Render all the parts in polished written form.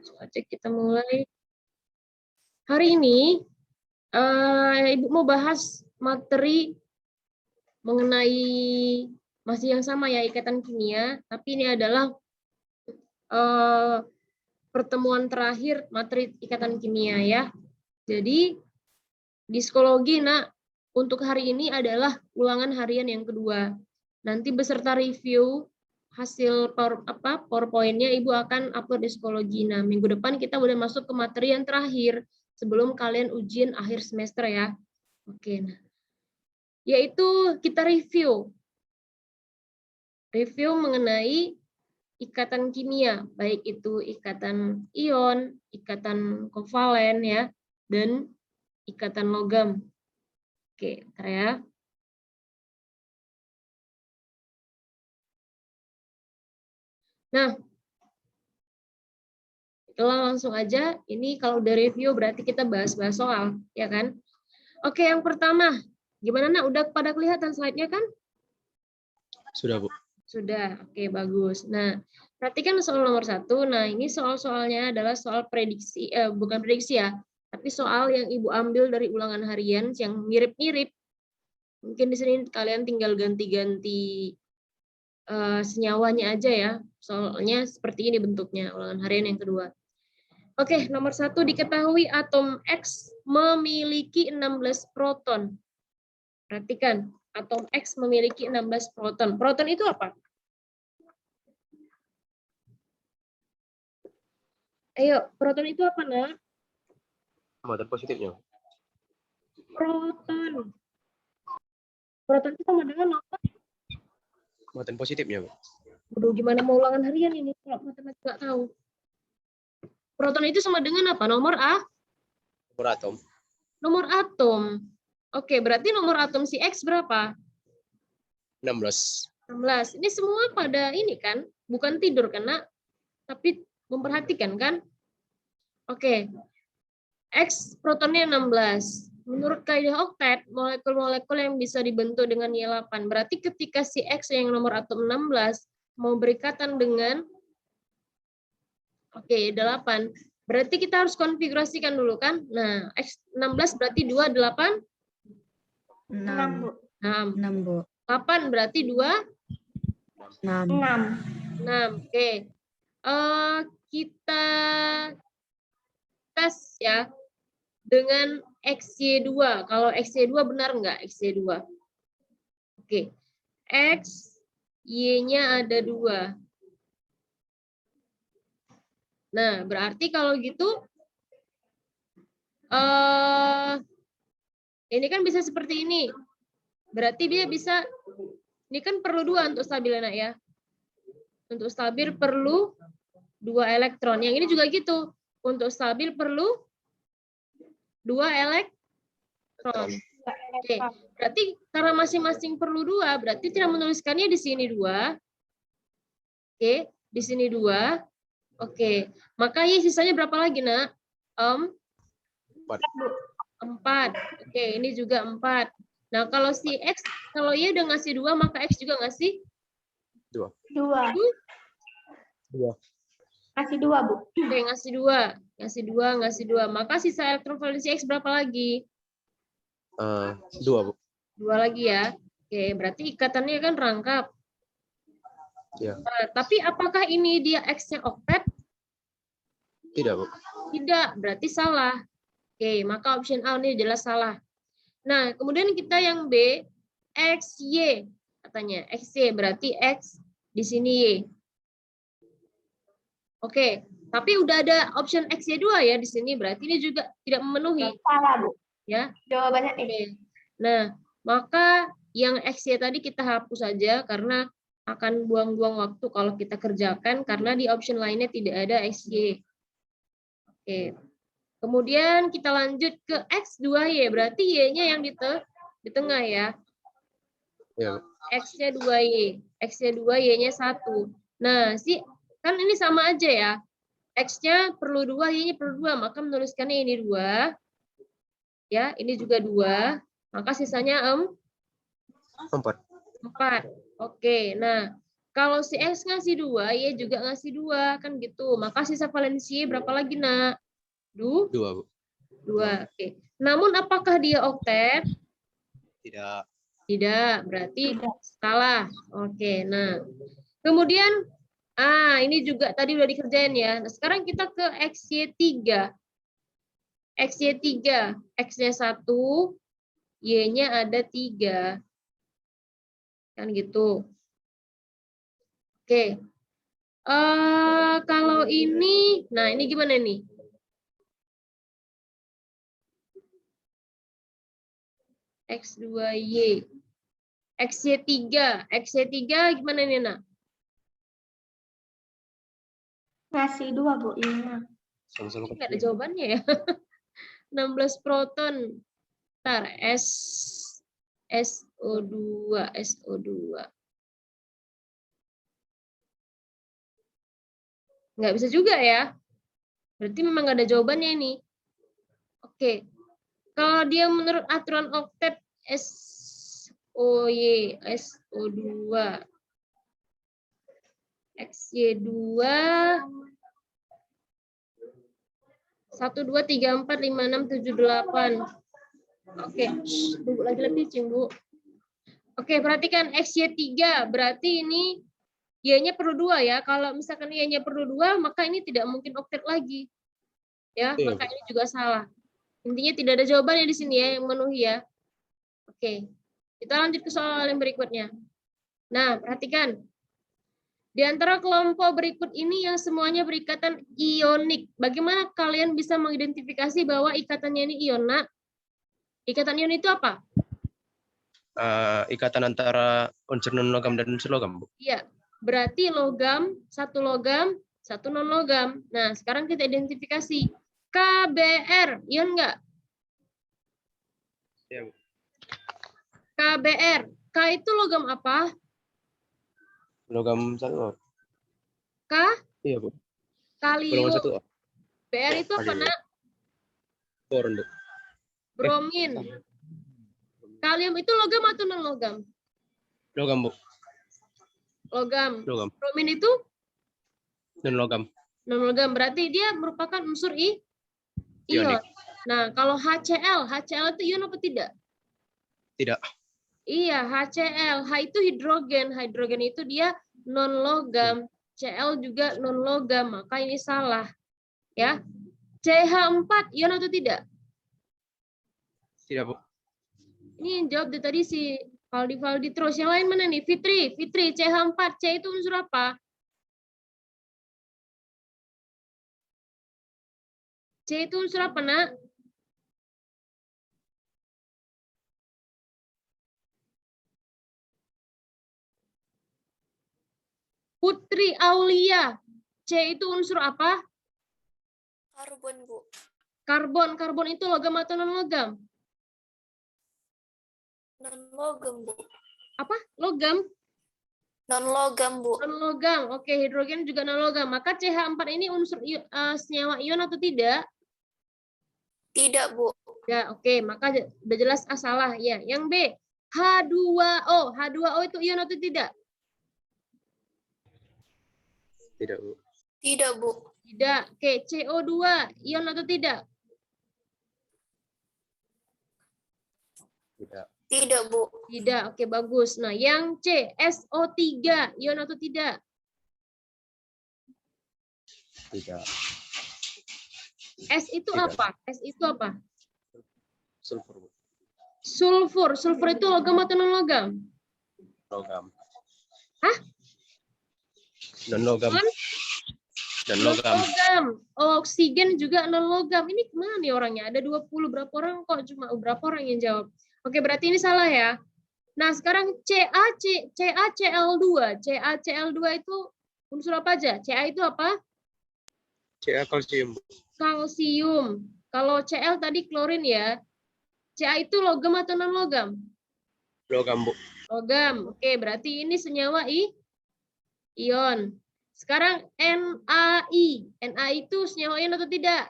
Langsung aja kita mulai. Hari ini Ibu mau bahas materi mengenai masih yang sama ya, ikatan kimia, tapi ini adalah pertemuan terakhir materi ikatan kimia ya. Jadi di psikologi untuk hari ini adalah ulangan harian yang kedua. Nanti beserta review hasil PowerPoint-nya Ibu akan upload di psikologi. Nah, minggu depan kita udah masuk ke materi yang terakhir sebelum kalian ujian akhir semester ya. Oke, nah. Yaitu kita review mengenai ikatan kimia, baik itu ikatan ion, ikatan kovalen ya, dan ikatan logam. Oke, bentar ya. Nah, setelah langsung aja, ini kalau udah review berarti kita bahas-bahas soal, ya kan? Oke, yang pertama, gimana nak? Udah pada kelihatan slide-nya kan? Sudah, Bu. Sudah, oke bagus. Nah, perhatikan soal nomor 1. Nah, ini soal-soalnya adalah soal prediksi, bukan prediksi ya, tapi soal yang Ibu ambil dari ulangan harian yang mirip-mirip. Mungkin di sini kalian tinggal ganti-ganti senyawanya aja ya. Soalnya seperti ini bentuknya, ulangan harian yang kedua. Oke, nomor 1, diketahui atom X memiliki 16 proton. Perhatikan, atom X memiliki 16 proton. Proton itu apa? Ayo, proton itu apa, nak? Muatan positifnya. Proton. Proton itu sama dengan apa? Muatan positifnya, Bu. Aduh, gimana mau ulangan harian ini kalau matematika nggak tahu. Proton itu sama dengan apa? Nomor A? Nomor atom. Nomor atom. Oke, berarti nomor atom si X berapa? 16. 16. Ini semua pada ini kan? Bukan tidur kan, nak? Tapi memperhatikan kan? Oke. X protonnya 16. Menurut kaidah oktet, molekul-molekul yang bisa dibentuk dengan Y8. Berarti ketika si X yang nomor atom 16 mau berikatan dengan 8. Berarti kita harus konfigurasikan dulu kan? Nah, X 16 berarti 2, 8? 6. 6, Bu. 8 berarti 2? 6. 6. Oke. Kita tes ya dengan XY2. Kalau XY2 benar nggak XY2? Oke. X, Y-nya ada 2. Nah, berarti kalau gitu, ini kan bisa seperti ini. Berarti dia bisa, ini kan perlu 2 untuk stabil anak ya. Untuk stabil perlu 2 elektron. Yang ini juga gitu. Untuk stabil perlu 2 elektron. Oke, berarti karena masing-masing perlu 2, berarti tidak menuliskannya di sini 2. Oke, di sini 2. Oke, maka Y sisanya berapa lagi, nak? 4. Oke, ini juga 4. Nah, kalau si X, kalau Y udah ngasih 2, maka X juga ngasih 2. 2. 2. Kasih 2, Bu. Oke, ngasih 2. Ngasih 2. Maka sisa elektron valensi X berapa lagi? 2, Bu. 2 lagi ya. Oke, berarti ikatannya kan rangkap. Ya. Nah, tapi apakah ini dia X-nya oktet? Tidak, Bu. Tidak, berarti salah. Oke, maka option A ini jelas salah. Nah, kemudian kita yang B, XY katanya. XY berarti X di sini Y. Oke, tapi udah ada option XY2 ya di sini, berarti ini juga tidak memenuhi. Salah, Bu. Ya. Jawabannya E. Oke. Nah, maka yang XY tadi kita hapus saja karena akan buang-buang waktu kalau kita kerjakan karena di option lainnya tidak ada XY. Oke. Kemudian kita lanjut ke X2Y, berarti Y-nya yang di tengah ya. Ya, Bu. X-nya 2Y. X-nya 2, Y-nya 1. Nah, kan ini sama aja ya. X-nya perlu 2, Y-nya perlu 2, maka menuliskannya ini 2. Ya, ini juga 2. Maka sisanya 4. 4. Oke, nah Kalau si X ngasih 2, Y juga ngasih 2, kan gitu. Maka sisa valensi Y berapa lagi, Nak? 2, Bu. 2. Oke. Namun apakah dia oktet? Tidak. Tidak, berarti salah. Oke, nah. Kemudian, ini juga tadi udah dikerjain ya. Nah, sekarang kita ke XY3. XY3, X-nya 1, Y-nya ada 3. Kan gitu. Oke. Kalau ini, nah ini gimana nih? X2Y. XY3. XY3 gimana nih, Nak? Ngasih 2, Bu. Iya. Sama-sama Nggak ada jawabannya ya. 16 proton. Ntar, SO2. Nggak bisa juga ya. Berarti memang nggak ada jawabannya ini. Oke. Kalau dia menurut aturan oktet SOY, SO2, XY2, 1, 2, 3, 4, 5, 6, 7, 8. Oke, tunggu lagi lebih, Bu. Oke, perhatikan XY3, berarti ini Y-nya perlu 2 ya. Kalau misalkan Y-nya perlu 2, maka ini tidak mungkin oktet lagi. Ya, Iya, maka ini juga salah. Intinya tidak ada jawabannya di sini ya, yang memenuhi ya. Oke, kita lanjut ke soal yang berikutnya. Nah, perhatikan. Di antara kelompok berikut ini yang semuanya berikatan ionik. Bagaimana kalian bisa mengidentifikasi bahwa ikatannya ini ion, Nak? Ikatan ion itu apa? Ikatan antara unsur non-logam dan unsur logam, Bu. Iya, berarti logam, satu non-logam. Nah, sekarang kita identifikasi. KBR, ion enggak? Iya, Bu. KBR. K itu logam apa? Logam 1. K? Iya, Bu. Kalium. Golongan 1. Br itu apa, Kalium. Nak? Boron, Bu. Bromin. Kalium itu logam atau non-logam? Logam, Bu. Logam. Logam. Bromin itu? Non-logam. Non-logam. Berarti dia merupakan unsur ion. Ionik. Nah, kalau HCl itu ion apa tidak? Tidak. Iya, HCl. H itu hidrogen. Hidrogen itu dia non-logam. Cl juga non-logam. Maka ini salah. Ya. CH4 ion atau tidak? Tidak, Bu. Ini yang jawab dari tadi si Valdi terus. Yang lain mana nih? Fitri, CH4. C itu unsur apa? C itu unsur apa, Nak? Putri Aulia. C itu unsur apa? Karbon, Bu. Karbon. Karbon itu logam atau non-logam? Non-logam, Bu. Apa? Logam? Non-logam, Bu. Non-logam. Oke, hidrogen juga non-logam. Maka CH4 ini unsur senyawa ion atau tidak? Tidak, Bu. Ya, oke. Maka udah jelas salah. Ya. Yang B. H2O. H2O itu ion atau tidak? Tidak, Bu. Tidak, Bu. Tidak. Oke, CO2 ion atau tidak? Tidak. Tidak, Bu. Tidak. Oke, bagus. Nah, yang C, SO3 ion atau tidak? Tidak. S itu Tidak. apa? S itu apa? Sulfur, Bu. Sulfur. Sulfur itu logam atau non-logam? Logam. Hah? Non-logam. Non-logam. Non-logam. Oksigen juga non-logam. Ini kemana nih orangnya? Ada 20 berapa orang kok cuma berapa orang yang jawab? Oke, berarti ini salah ya. Nah, sekarang CaCl2. CaCl2 itu unsur apa aja? Ca itu apa? Ca kalsium, Bu. Kalsium. Kalau Cl tadi klorin ya. Ca itu logam atau non-logam? Logam, Bu. Logam. Oke, berarti ini senyawa ion. Sekarang NaI. NaI itu senyawa ion atau tidak?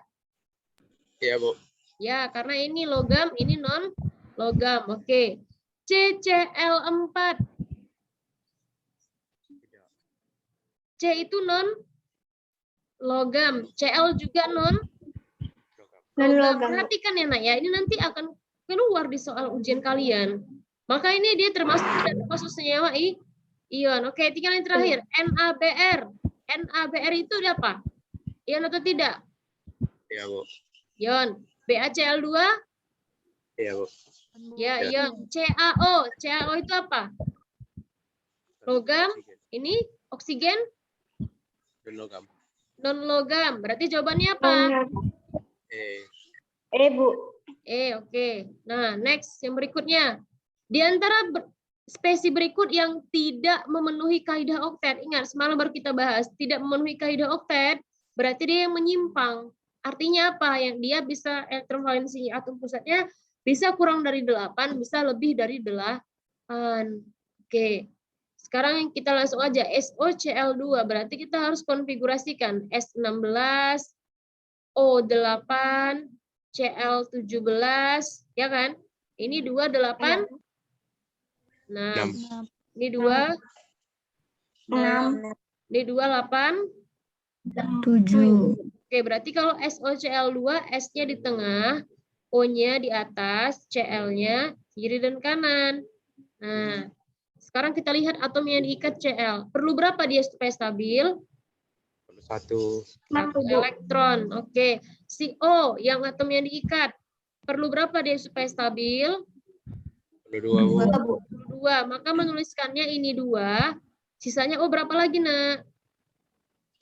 Iya, Bu. Ya, karena ini logam, ini non-logam. Oke. CCl4. C itu non logam, Cl juga non logam. Non-logam. Perhatikan ya nak ya, ini nanti akan keluar di soal ujian kalian. Maka ini dia termasuk senyawa ion. Oke, tinggal yang terakhir, NaBr. NaBr itu apa? Ion atau tidak? Iya, Bu. Ion. BaCl2? Iya, Bu. Ya, Ya. ion. CaO. CaO itu apa? Logam. Ini oksigen Dan logam. non logam. Berarti jawabannya apa? Bu. Oke. Nah, next yang berikutnya. Di antara spesies berikut yang tidak memenuhi kaidah oktet. Ingat, semalam baru kita bahas, tidak memenuhi kaidah oktet, berarti dia yang menyimpang. Artinya apa? Yang dia bisa elektron valensi atom pusatnya bisa kurang dari 8, bisa lebih dari 8. Oke. Sekarang kita langsung aja SOCl2, berarti kita harus konfigurasikan S16, O8, Cl17, ya kan? Ini 2, 8, 6. Ini 2, 6. ini 2, 8, 7. Oke, berarti kalau SOCl2, S-nya di tengah, O-nya di atas, Cl-nya kiri dan kanan. Nah, sekarang kita lihat atom yang diikat Cl. Perlu berapa dia supaya stabil? Satu. 1 elektron. Oke. Si O yang atom yang diikat. Perlu berapa dia supaya stabil? Perlu 2, Bu. 2. Maka menuliskannya ini 2. Sisanya O berapa lagi, Nak?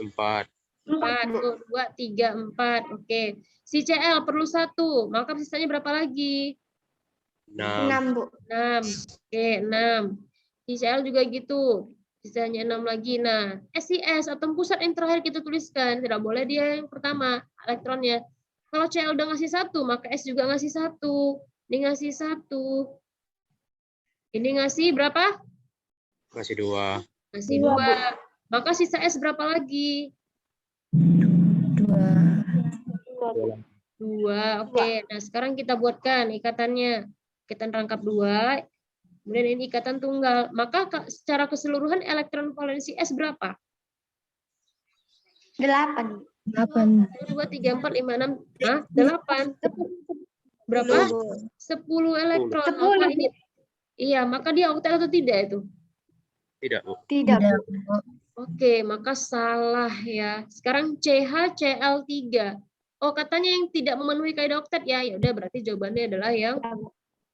4. 4. 2, 3, 4. Oke. Si Cl perlu 1. Maka sisanya berapa lagi? 6. 6, Bu. 6. Oke, 6. Si Cl juga gitu. Sisanya 6 lagi. Nah, SIS, atom pusat yang terakhir kita tuliskan. Tidak boleh dia yang pertama, elektronnya. Kalau Cl udah ngasih 1, maka S juga ngasih 1. Ini ngasih 1. Ini ngasih berapa? Masih 2. Ngasih 2. Maka sisa S berapa lagi? 2. Oke. Nah, sekarang kita buatkan ikatannya. Ikatan rangkap 2. Kemudian ini ikatan tunggal. Maka secara keseluruhan elektron valensi S berapa? 8. 8. 2, 3, 4, 5, 6. Hah? 8. Berapa? 10 elektron. 10. Maka ini, iya, maka dia oktet atau tidak itu? Tidak, Bu. Tidak, Bu. Oke, maka salah ya. Sekarang CH-Cl3. Oh, katanya yang tidak memenuhi kaidah oktet ya. Ya udah, berarti jawabannya adalah yang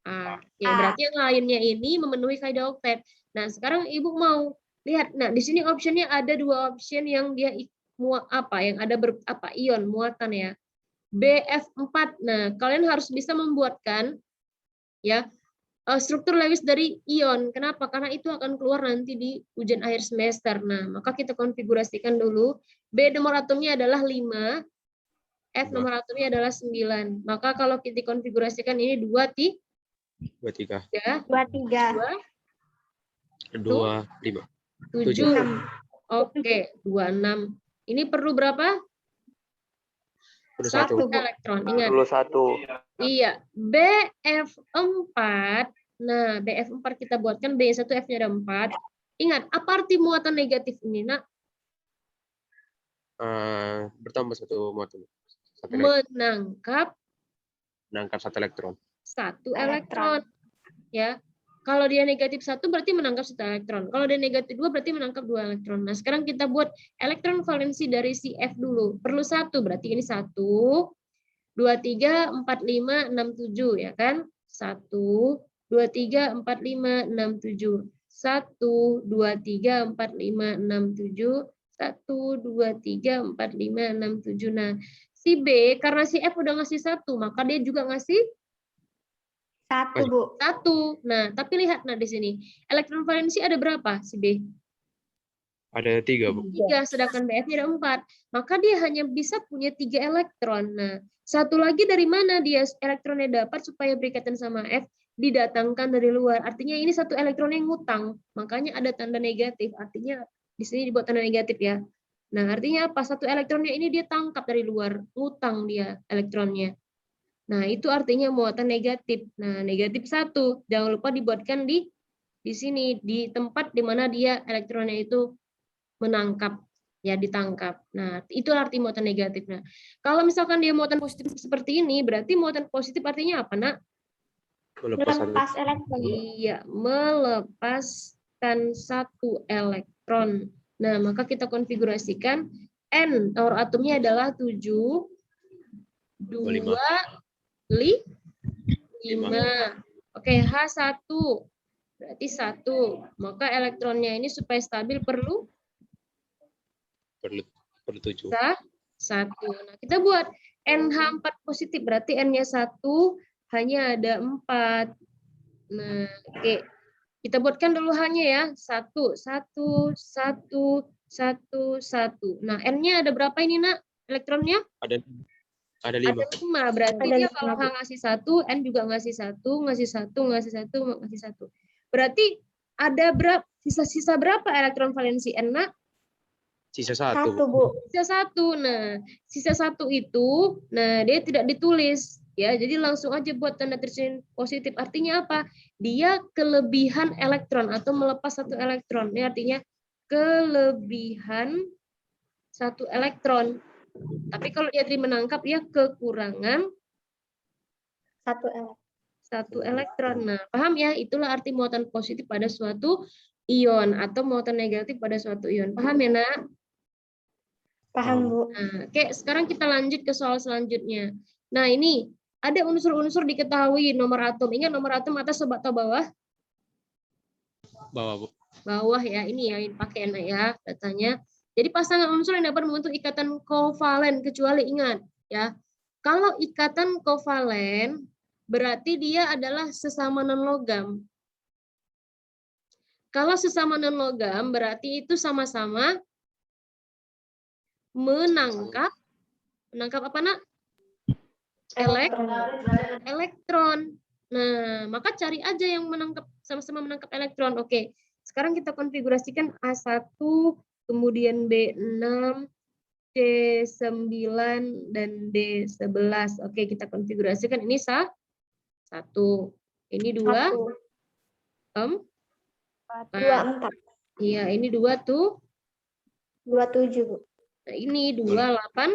A. Ya, berarti yang lainnya ini memenuhi kaidah oktet. Nah, sekarang Ibu mau lihat. Nah, di sini optionnya ada 2 option yang dia yang ada ion muatan ya. BF4. Nah, kalian harus bisa membuatkan ya struktur Lewis dari ion. Kenapa? Karena itu akan keluar nanti di ujian akhir semester. Nah, maka kita konfigurasikan dulu. B nomor atomnya adalah 5. F nomor atomnya adalah 9. Maka kalau kita konfigurasikan ini 2, 3. 23. 2, 5. 7. Oke, 26. Ini perlu berapa? Perlu 1 1. elektron. Ingat. Perlu 1. Iya, BF4. Nah, BF4 kita buatkan B1 F-nya ada 4. Ingat, apa arti muatan negatif ini, Nak? Bertambah 1 muatan. Menangkap Menangkap 1 elektron. 1 elektron. Ya. Kalau dia negatif 1 berarti menangkap 1 elektron. Kalau dia negatif 2 berarti menangkap 2 elektron. Nah, sekarang kita buat elektron valensi dari si F dulu. Perlu 1, berarti ini 1, 2, 3, 4, 5, 6, 7, ya kan? 1, 2, 3, 4, 5, 6, 7. 1, 2, 3, 4, 5, 6, 7. 1, 2, 3, 4, 5, 6, 7. Nah, si B, karena si F udah ngasih 1, maka dia juga ngasih 1, Bu. 1. Nah, tapi lihat nah di sini. Elektron valensi ada berapa si B? Ada 3, Bu. 3, sedangkan BF-nya ada 4. Maka dia hanya bisa punya 3 elektron. Nah, satu lagi dari mana dia elektronnya dapat supaya berikatan sama F? Didatangkan dari luar. Artinya ini 1 elektron yang ngutang. Makanya ada tanda negatif. Artinya di sini dibuat tanda negatif ya. Nah, artinya apa? 1 elektronnya ini dia tangkap dari luar. Ngutang dia elektronnya. Nah, itu artinya muatan negatif. Nah, negatif 1. Jangan lupa dibuatkan di sini, di tempat di mana dia elektronnya itu menangkap ya ditangkap. Nah, itu arti muatan negatif. Nah, kalau misalkan dia muatan positif seperti ini, berarti muatan positif artinya apa, Nak? Melepas satu. Melepas elektron. Iya, melepaskan satu elektron. Nah, maka kita konfigurasikan N, power atomnya adalah 7, 2, 5. Oke, H1, berarti 1. Maka elektronnya ini supaya stabil perlu Perlu 7. 1. Nah, kita buat NH4 positif, berarti N-nya 1, hanya ada 4. Nah, oke. Kita buatkan dulu hanya ya. 1, 1, 1, 1, 1. Nah, N-nya ada berapa ini, Nak? Elektronnya? Ada 5. Ada 5. Berarti Ada dia 5. kalau H ngasih 1, N juga ngasih 1, ngasih 1, ngasih 1, ngasih 1. Berarti ada berapa, sisa-sisa berapa elektron valensi N, Nak? Sisa 1, 1. Bu. Sisa 1. Nah, sisa 1 itu, nah dia tidak ditulis. Ya, jadi langsung aja buat tanda tulisan positif. Artinya apa? Dia kelebihan elektron atau melepas 1 elektron. Ini artinya kelebihan 1 elektron. Tapi kalau dia menangkap ya kekurangan 1 elektron. Nah, paham ya? Itulah arti muatan positif pada suatu ion atau muatan negatif pada suatu ion. Paham ya, Nak? Paham, Bu. Nah, oke, sekarang kita lanjut ke soal selanjutnya. Nah, ini ada unsur-unsur diketahui nomor atom. Ingat nomor atom atas sobat atau bawah? Bawah, Bu. Bawah ya, ini ya, ini pakai enak ya datanya. Jadi pasangan unsur yang dapat membentuk ikatan kovalen, kecuali ingat ya, kalau ikatan kovalen berarti dia adalah sesama non-logam. Kalau sesama non-logam berarti itu sama-sama menangkap apa, Nak? Elektron. Nah, maka cari aja yang menangkap, sama-sama menangkap elektron. Oke, sekarang kita konfigurasikan A1, kemudian B6, C9, dan D11. Oke, kita konfigurasikan ini 1. Ini 2. 2, 4. Iya, ini 2 tuh. 27, Bu. Nah, ini 2, 8,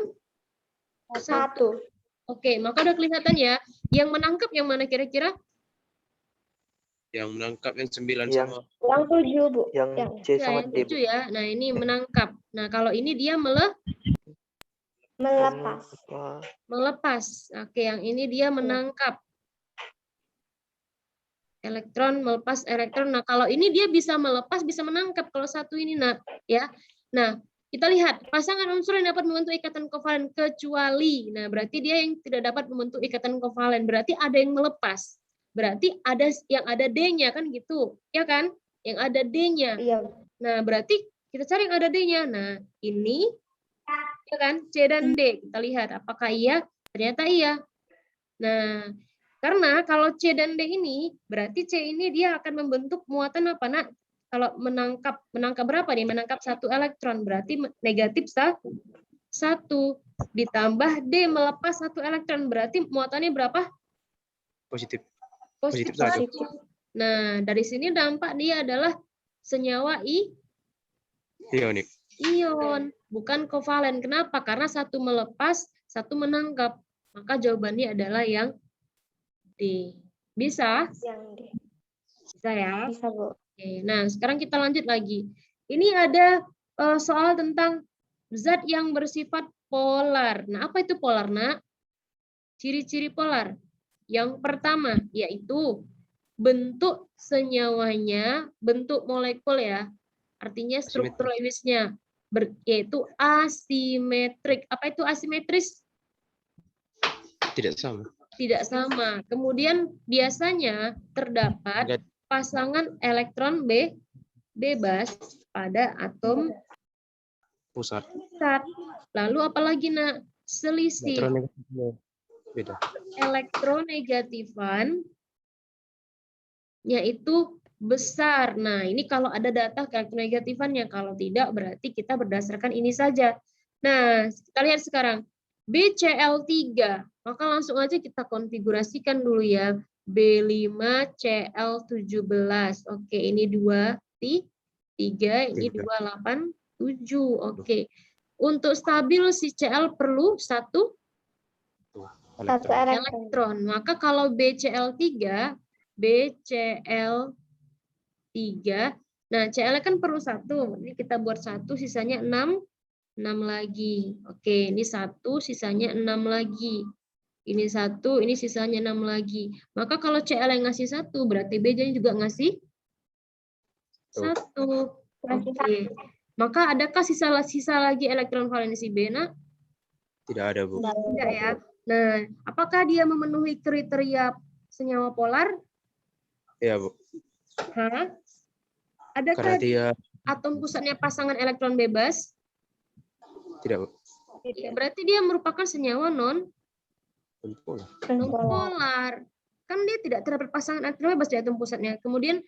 1. 1. Oke, maka udah kelihatan ya. Yang menangkap yang mana kira-kira? Yang menangkap yang 9 Yang- sama. Yang 7, Bu. Yang C Ya, sama yang D. 7 ya. Nah, ini menangkap. Nah, kalau ini dia Melepas. melepas. Oke, yang ini dia menangkap. Elektron, melepas elektron. Nah, kalau ini dia bisa melepas, bisa menangkap. Kalau 1 ini, Nak, ya. Nah, kita lihat pasangan unsur yang dapat membentuk ikatan kovalen kecuali. Nah, berarti dia yang tidak dapat membentuk ikatan kovalen. Berarti ada yang melepas. Berarti ada yang ada D-nya kan gitu. Ya kan? Yang ada D-nya. Iya. Nah, berarti kita cari yang ada D-nya. Nah, ini ya kan? C dan D. Kita lihat apakah iya? Ternyata iya. Nah, karena kalau C dan D ini, berarti C ini dia akan membentuk muatan apa, Nak? Kalau menangkap berapa nih? Menangkap 1 elektron, berarti negatif 1. Ditambah D melepas 1 elektron, berarti muatannya berapa? Positif. Positif Positif 1. Nah, dari sini dampak dia adalah senyawa Ionik. ion, bukan kovalen. Kenapa? Karena 1 melepas, 1 menangkap. Maka jawabannya adalah yang D. Bisa? Yang D. Bisa ya? Bisa, Bu. Oke, nah sekarang kita lanjut lagi. Ini ada soal tentang zat yang bersifat polar. Nah, apa itu polar, Nak? Ciri-ciri polar. Yang pertama yaitu bentuk senyawanya, bentuk molekul ya. Artinya struktur Lewisnya yaitu asimetrik. Apa itu asimetris? Tidak sama. Tidak sama. Kemudian biasanya terdapat pasangan elektron bebas pada atom Pusat. pusat. Lalu apalagi, Nak? Selisih Beda. elektronegatifan yaitu besar. Nah, ini kalau ada data elektronegatifannya, kalau tidak berarti kita berdasarkan ini saja. Nah, kita lihat sekarang BCl3. Maka langsung aja kita konfigurasikan dulu ya. B5Cl17. Oke, ini 2, 3, ini 2, 8, 7. Oke. Untuk stabil si Cl perlu 1 Satu Elektron. elektron. elektron. Maka kalau BCl3, nah Cl kan perlu 1. Ini kita buat 1, sisanya 6 lagi. Oke, ini 1, sisanya 6 lagi. Ini 1, ini sisanya 6 lagi. Maka kalau Cl yang ngasih 1, berarti B-nya juga ngasih 1. Oke. Maka adakah sisa lagi elektron valensi B, Nak? Tidak ada, Bu. Tidak ya. Nah, apakah dia memenuhi kriteria senyawa polar? Iya, Bu. Hah? Karena Adakah dia atom pusatnya pasangan elektron bebas? tidak, Bu. Berarti dia merupakan senyawa Nonpolar. non-polar. Kan dia tidak terdapat pasangan elektron bebas di atom pusatnya. Kemudian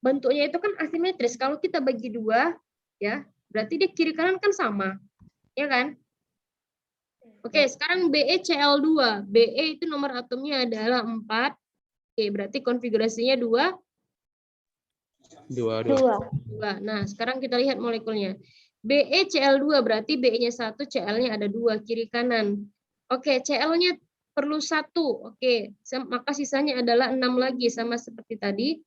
bentuknya itu kan asimetris. Kalau kita bagi 2, ya, berarti dia kiri kanan kan sama. Ya kan? Oke, sekarang BeCl2. Be itu nomor atomnya adalah 4. Oke, berarti konfigurasinya 2. Dua. Nah, sekarang kita lihat molekulnya. BeCl2 berarti Be-nya 1, Cl-nya ada 2 kiri kanan. Oke, Cl-nya perlu 1. Oke, maka sisanya adalah 6 lagi sama seperti tadi.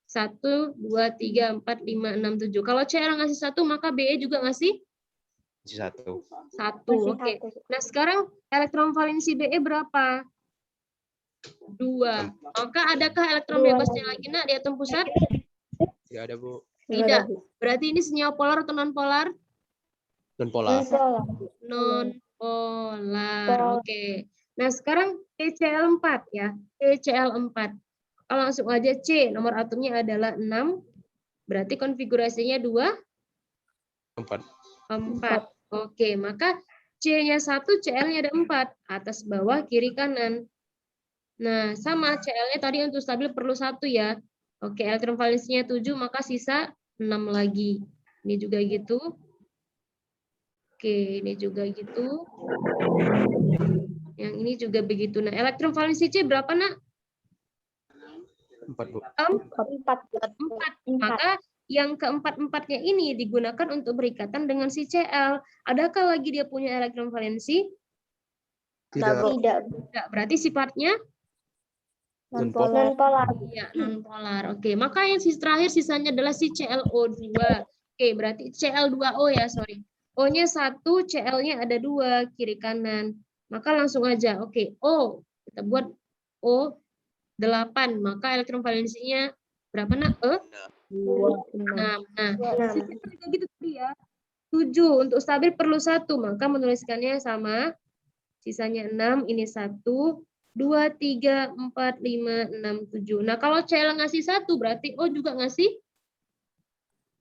1, 2, 3, 4, 5, 6, 7. Kalau Cl ngasih 1, maka Be juga ngasih Masih 1. 1. Oke. Nah, sekarang elektron valensi Be berapa? 2. Maka adakah elektron bebasnya lagi, Nak, di atom pusat? Tidak ada, Bu. Tidak. Berarti ini senyawa polar atau non-polar? Nonpolar. Non-polar. Oke. Nah, sekarang TCl4 ya. TCl4. Langsung aja C, nomor atomnya adalah 6. Berarti konfigurasinya 2, 4. 4. Oke, maka C-nya 1, Cl-nya ada 4. Atas bawah, kiri kanan. Nah, sama Cl-nya tadi untuk stabil perlu 1 ya. Oke, elektron valensinya 7, maka sisa 6 lagi. Ini juga gitu. Oke, ini juga gitu. Yang ini juga begitu. Nah, elektron valensi C berapa, Nak? 4, Bu. 4. Maka yang keempat-empatnya ini digunakan untuk berikatan dengan si Cl. Adakah lagi dia punya elektron valensi? Tidak. Tidak. Berarti sifatnya Nonpolar. ya, non-polar. Oke, maka yang terakhir sisanya adalah si ClO2. Oke, berarti Cl2O ya, sorry. O-nya 1, Cl-nya ada 2 kiri kanan. Maka langsung aja. Oke, O. Kita buat O 8. Maka elektron valensinya berapa, Nak? 6. Nah, sisanya juga gitu tadi ya. 7. Untuk stabil perlu 1. Maka menuliskannya sama. Sisanya 6. Ini 1. 2, 3, 4, 5, 6, 7. Nah, kalau Cl ngasih 1, berarti O juga ngasih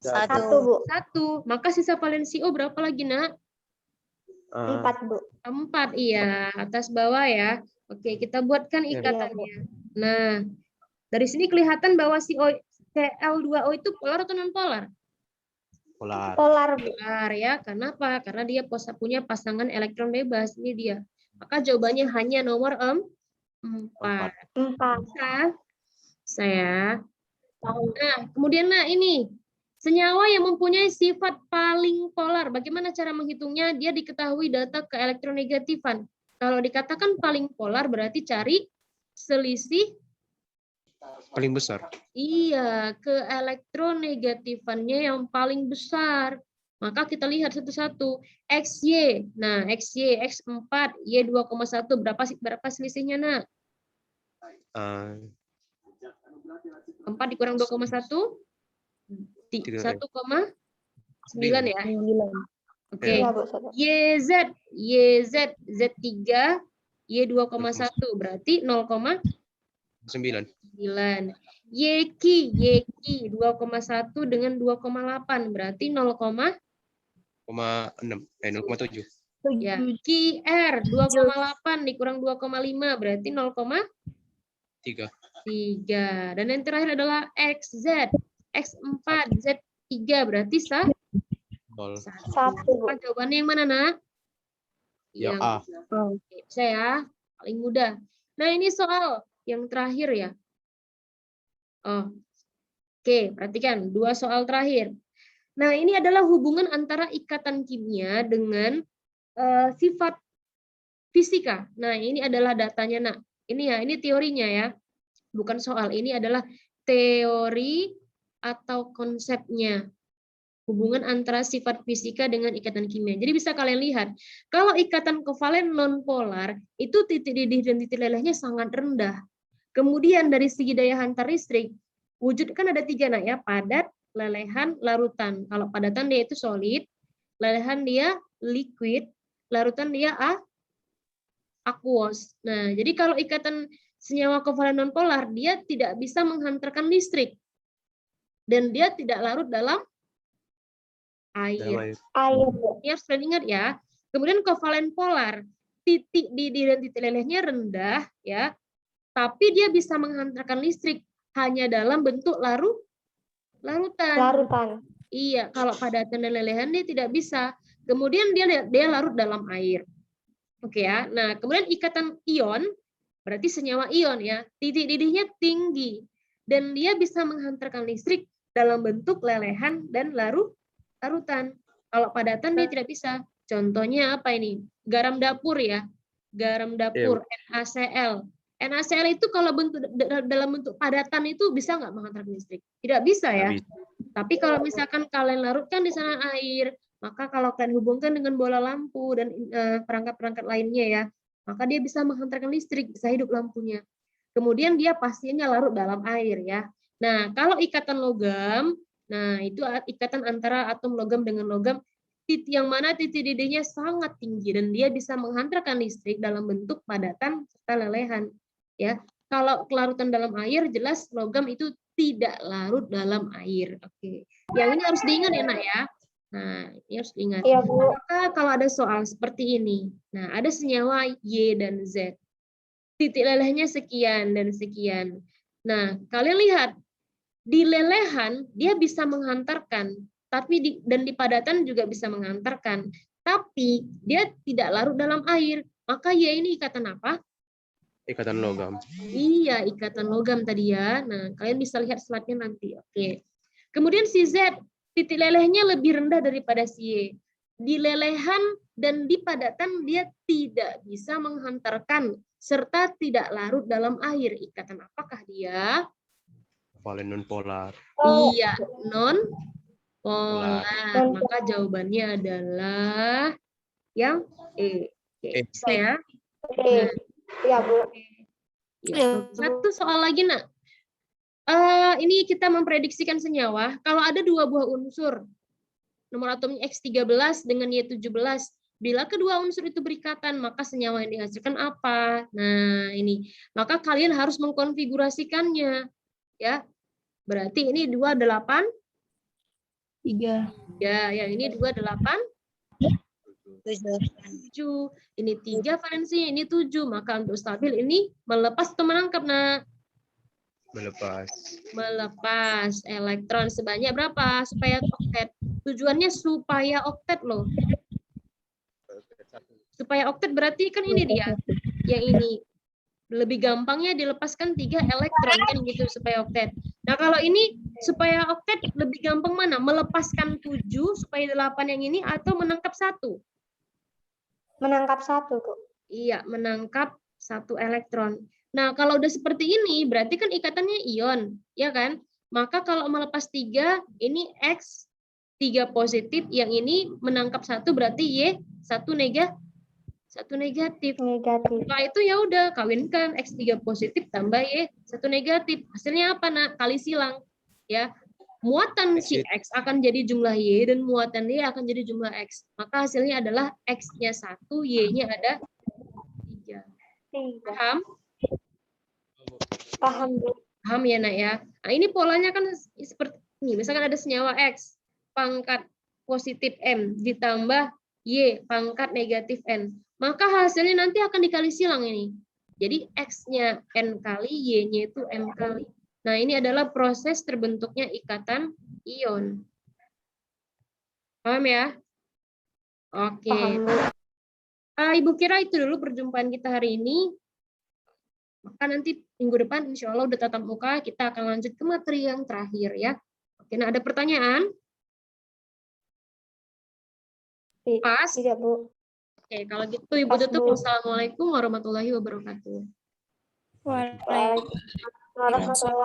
1. Bu. 1. Maka sisa valensi O berapa lagi, Nak? 4, Bu. 4, iya. Atas bawah ya. Oke, kita buatkan ikatannya. Nah, dari sini kelihatan bahwa si Cl2O itu polar atau non-polar? Polar. Polar, Bu. Polar ya. Kenapa? Karena dia punya pasangan elektron bebas. Ini dia. Maka jawabannya hanya nomor 4. 4. Saya. Nah, kemudian ini senyawa yang mempunyai sifat paling polar. Bagaimana cara menghitungnya? Dia diketahui data keelektronegatifan. Kalau dikatakan paling polar berarti cari selisih Paling besar. iya keelektronegatifannya yang paling besar. Maka kita lihat satu-satu. XY. Nah, XY X4, Y2,1 berapa selisihnya, Nak? 4 dikurang 2,1 1,9 ya. Oke. YZ Z3 Y2,1 berarti 0,9. 9. YQ 2,1 dengan 2,8 berarti 0,6. 0,7. Ya. QR 2,8 dikurang 2,5 berarti 0,3. 3. Dan yang terakhir adalah XZ X4 Z3 berarti 1. 0. Jawabannya yang mana, Nak? Yang A. Saya paling mudah. Nah, ini soal yang terakhir ya. Oke, perhatikan 2 soal terakhir. Nah, ini adalah hubungan antara ikatan kimia dengan sifat fisika. Nah, ini adalah datanya, Nak. Ini ya, ini teorinya ya. Bukan soal, ini adalah teori atau konsepnya. Hubungan antara sifat fisika dengan ikatan kimia. Jadi bisa kalian lihat, kalau ikatan kovalen nonpolar, itu titik didih dan titik lelehnya sangat rendah. Kemudian dari segi daya hantar listrik, wujud kan ada 3, Nak ya, padat, lelehan, larutan. Kalau padatan dia itu solid, lelehan dia liquid, larutan dia aqueous. Nah, jadi kalau ikatan senyawa kovalen nonpolar, dia tidak bisa menghantarkan listrik. Dan dia tidak larut dalam air. Ini harus kalian ingat ya. Kemudian kovalen polar, titik didih dan titik lelehnya rendah ya, tapi dia bisa menghantarkan listrik hanya dalam bentuk larutan. Iya, kalau padatan dan lelehan dia tidak bisa. Kemudian dia larut dalam air. Oke ya. Nah, kemudian ikatan ion berarti senyawa ion ya. Titik didihnya tinggi dan dia bisa menghantarkan listrik dalam bentuk lelehan dan larutan. Kalau padatan dia tidak bisa. Contohnya apa ini? Garam dapur ya. Garam dapur NaCl. NaCl itu kalau dalam bentuk padatan itu bisa nggak menghantarkan listrik? Tidak bisa ya. Tapi kalau misalkan kalian larutkan di sana air, maka kalau kalian hubungkan dengan bola lampu dan perangkat-perangkat lainnya ya, maka dia bisa menghantarkan listrik, bisa hidup lampunya. Kemudian dia pastinya larut dalam air ya. Nah, kalau ikatan logam, nah itu ikatan antara atom logam dengan logam, yang mana titik didihnya sangat tinggi dan dia bisa menghantarkan listrik dalam bentuk padatan serta lelehan. Ya, kalau kelarutan dalam air jelas logam itu tidak larut dalam air. Oke, yang ini harus diingat ya, Nak ya. Nah, ini harus diingat. Iya, Bu. Maka kalau ada soal seperti ini, nah ada senyawa Y dan Z, titik lelehnya sekian dan sekian. Nah, kalian lihat di lelehan dia bisa menghantarkan, tapi dan di padatan juga bisa menghantarkan, tapi dia tidak larut dalam air. Maka Y ini ikatan apa? Ikatan logam. Iya, ikatan logam tadi ya. Nah, kalian bisa lihat slide-nya nanti. Oke. Kemudian si Z, titik lelehnya lebih rendah daripada si Y. Di lelehan dan di padatan dia tidak bisa menghantarkan serta tidak larut dalam air. Ikatan apakah dia? Kovalen nonpolar. Iya, non-polar. Maka jawabannya adalah yang E. Oke, bisa ya? Oke. Iya, Bu. Ya. Satu soal lagi, Nak. Ini kita memprediksikan senyawa. Kalau ada 2 buah unsur, nomor atomnya X13 dengan Y17, bila kedua unsur itu berikatan, maka senyawa yang dihasilkan apa? Nah, ini. Maka kalian harus mengkonfigurasikannya. Ya. Berarti ini 28. 3. Ya, yang ini 28. 7. Ini 3 valensinya, ini 7. Maka untuk stabil ini melepas atau menangkap, Nah? Melepas elektron sebanyak berapa? Supaya oktet. Tujuannya supaya oktet loh. Supaya oktet berarti kan ini dia. Yang ini. Lebih gampangnya dilepaskan 3 elektron kan gitu supaya oktet. Nah, kalau ini supaya oktet lebih gampang mana? Melepaskan 7 supaya 8 yang ini atau menangkap 1? Menangkap 1, Bu. Iya, menangkap 1 elektron. Nah, kalau udah seperti ini, berarti kan ikatannya ion, ya kan? Maka kalau melepas 3, ini X 3 positif, yang ini menangkap 1 berarti Y 1 negatif. Nah, itu ya udah kawinkan X 3 positif tambah Y 1 negatif. Hasilnya apa, Nak? Kali silang. Ya. Muatan si X akan jadi jumlah Y dan muatan Y akan jadi jumlah X. Maka hasilnya adalah X-nya 1, Y-nya ada 3. Paham? Paham, Bu. Paham ya, Nak ya? Nah, ini polanya kan seperti ini. Misalkan ada senyawa X, pangkat positif M, ditambah Y, pangkat negatif N. Maka hasilnya nanti akan dikali silang ini. Jadi X-nya N kali, Y-nya itu M kali. Nah, ini adalah proses terbentuknya ikatan ion. Paham ya? Oke. Ibu kira itu dulu perjumpaan kita hari ini. Maka nanti minggu depan insya Allah udah tatap muka, kita akan lanjut ke materi yang terakhir ya. Oke, nah ada pertanyaan? Pas? Tidak, Bu. Oke, kalau gitu Ibu Pas, tutup. Bu. Wassalamualaikum warahmatullahi wabarakatuh. Waalaikumsalam warahmatullahi